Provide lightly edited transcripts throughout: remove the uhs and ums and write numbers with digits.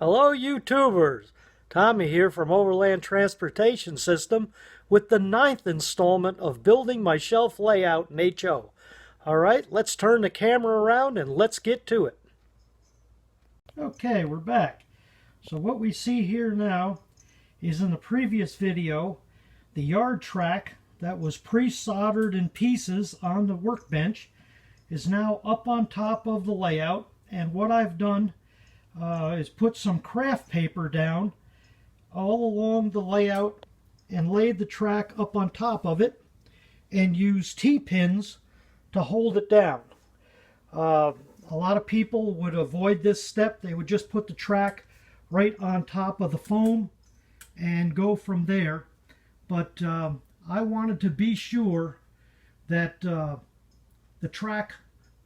Hello YouTubers! Tommy here from Overland Transportation System with the 9th installment of building my shelf layout in HO. Alright, let's turn the camera around and let's get to it. Okay, we're back. So what we see here now is in the previous video, the yard track that was pre-soldered in pieces on the workbench is now up on top of the layout, and what I've done is put some craft paper down all along the layout and laid the track up on top of it and used T-pins to hold it down. A lot of people would avoid this step. They would just put the track right on top of the foam and go from there. But I wanted to be sure that the track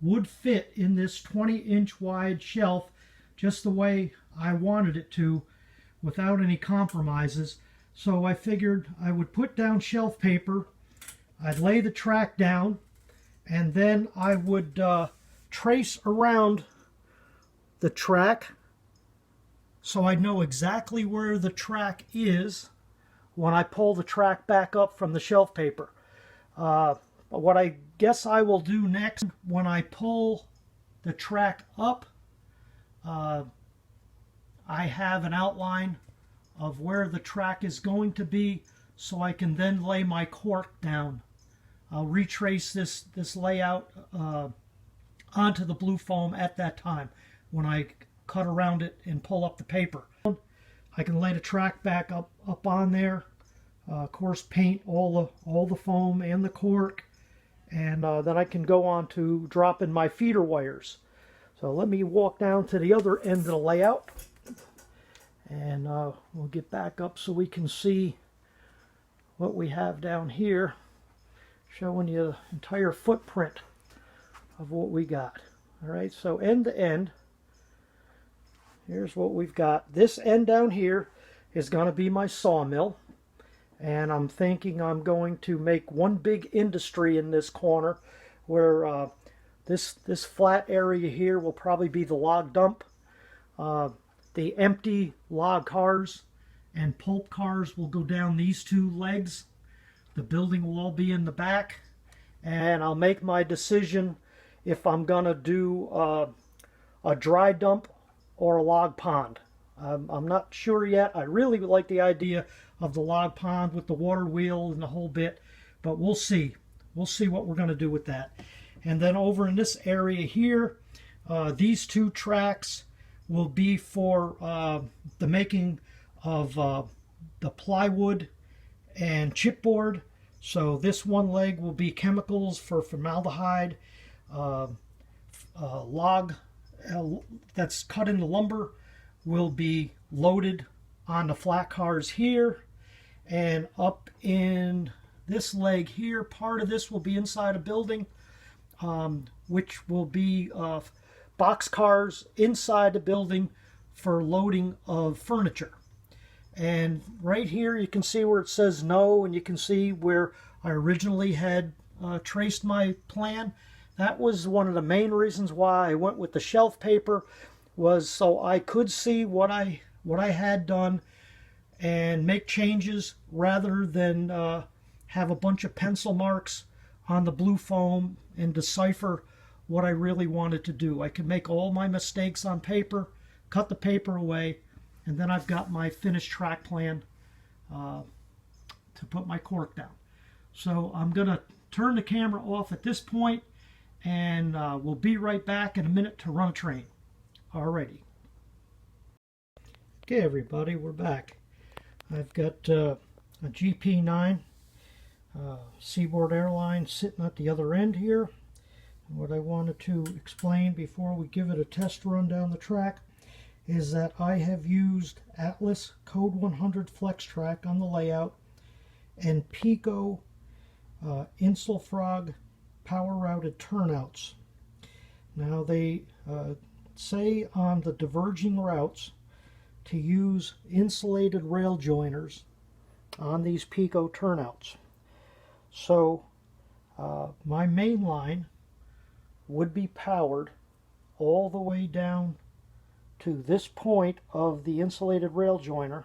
would fit in this 20-inch wide shelf just the way I wanted it to, without any compromises. So I figured I would put down shelf paper, I'd lay the track down, and then I would trace around the track so I know exactly where the track is when I pull the track back up from the shelf paper. What I guess I will do next, when I pull the track up, I have an outline of where the track is going to be, so I can then lay my cork down. I'll retrace this layout onto the blue foam at that time when I cut around it and pull up the paper. I can lay the track back up on there, of course paint all the foam and the cork, and then I can go on to drop in my feeder wires. So let me walk down to the other end of the layout, and we'll get back up so we can see what we have down here, showing you the entire footprint of what we got. Alright, so end to end, here's what we've got. This end down here is going to be my sawmill, and I'm thinking I'm going to make one big industry in this corner where this flat area here will probably be the log dump. The empty log cars and pulp cars will go down these two legs. The building will all be in the back, and I'll make my decision if I'm going to do a dry dump or a log pond. I'm not sure yet. I really like the idea of the log pond with the water wheel and the whole bit, but we'll see. We'll see what we're going to do with that. And then over in this area here, these two tracks will be for the making of the plywood and chipboard. So this one leg will be chemicals for formaldehyde. Log that's cut into lumber will be loaded on the flat cars here, and up in this leg here, part of this will be inside a building, which will be box cars inside the building for loading of furniture. And right here you can see where it says no, and you can see where I originally had traced my plan. That was one of the main reasons why I went with the shelf paper, was so I could see what I had done and make changes rather than have a bunch of pencil marks on the blue foam and decipher what I really wanted to do. I could make all my mistakes on paper, cut the paper away, and then I've got my finished track plan to put my cork down. So I'm going to turn the camera off at this point, and we'll be right back in a minute to run a train. Alrighty. Okay everybody, we're back. I've got a GP-9 Seaboard Airline sitting at the other end here. And what I wanted to explain before we give it a test run down the track is that I have used Atlas Code 100 Flex Track on the layout and Pico Insulfrog power routed turnouts. Now they say on the diverging routes to use insulated rail joiners on these Pico turnouts. So my main line would be powered all the way down to this point of the insulated rail joiner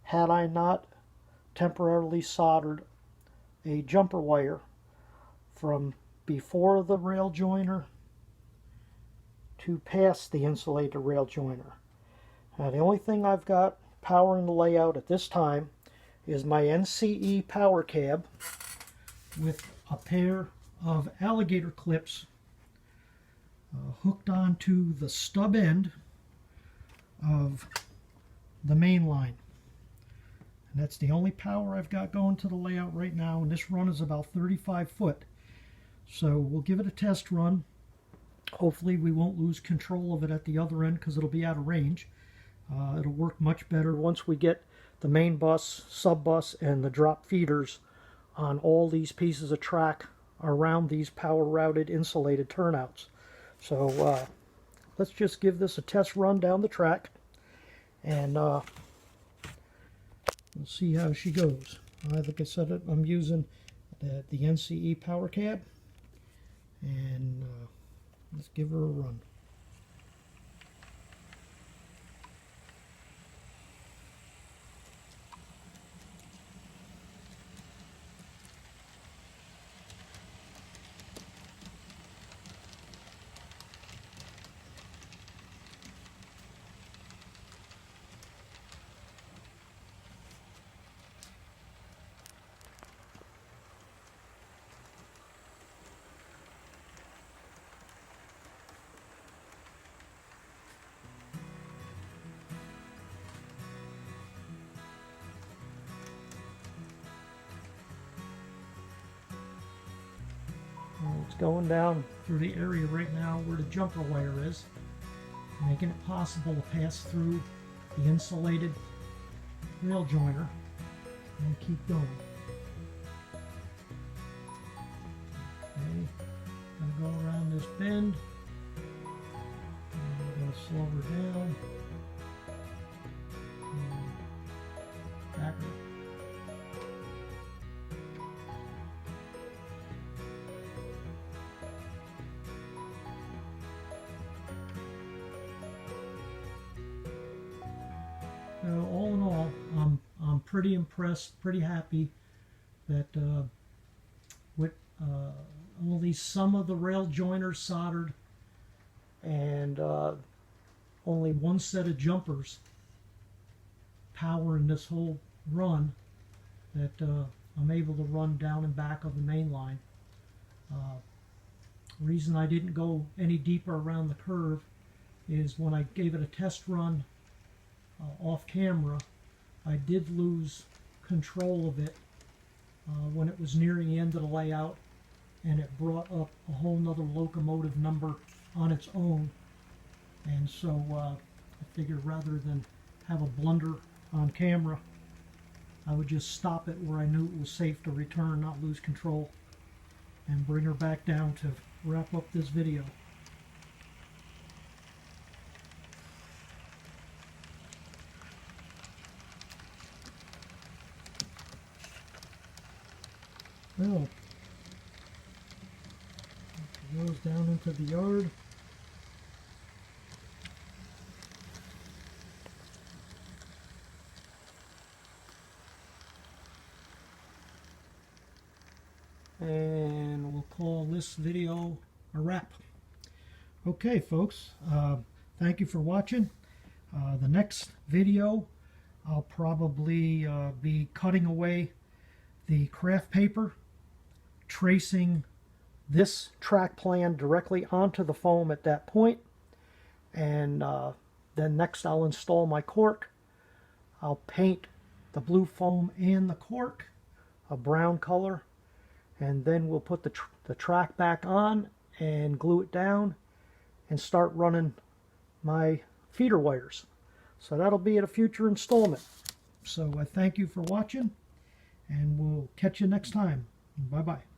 had I not temporarily soldered a jumper wire from before the rail joiner to past the insulated rail joiner. Now, the only thing I've got powering the layout at this time is my NCE power cab with a pair of alligator clips hooked onto the stub end of the main line. And that's the only power I've got going to the layout right now, and this run is about 35 foot. So we'll give it a test run. Hopefully we won't lose control of it at the other end because it'll be out of range. It'll work much better once we get the main bus, sub bus, and the drop feeders on all these pieces of track around these power routed insulated turnouts. So let's just give this a test run down the track, and we'll see how she goes. Like I said, I'm using the NCE power cab, and let's give her a run. It's going down through the area right now where the jumper wire is, making it possible to pass through the insulated rail joiner and keep going. Okay, I'm going to go around this bend, and I'm going to slow her down, and back her. All in all, I'm pretty impressed, pretty happy that with only some of the rail joiners soldered and only one set of jumpers powering this whole run, that I'm able to run down and back of the main line. Reason I didn't go any deeper around the curve is when I gave it a test run off camera, I did lose control of it when it was nearing the end of the layout, and it brought up a whole nother locomotive number on its own. And so I figured rather than have a blunder on camera, I would just stop it where I knew it was safe to return, not lose control, and bring her back down to wrap up this video. Well, it goes down into the yard. And we'll call this video a wrap. Okay, folks, thank you for watching. The next video, I'll probably be cutting away the craft paper, tracing this track plan directly onto the foam at that point, and then next I'll install my cork. I'll paint the blue foam and the cork a brown color, and then we'll put the track back on and glue it down and start running my feeder wires. So that'll be at a future installment. So I thank you for watching, and we'll catch you next time. Bye-bye.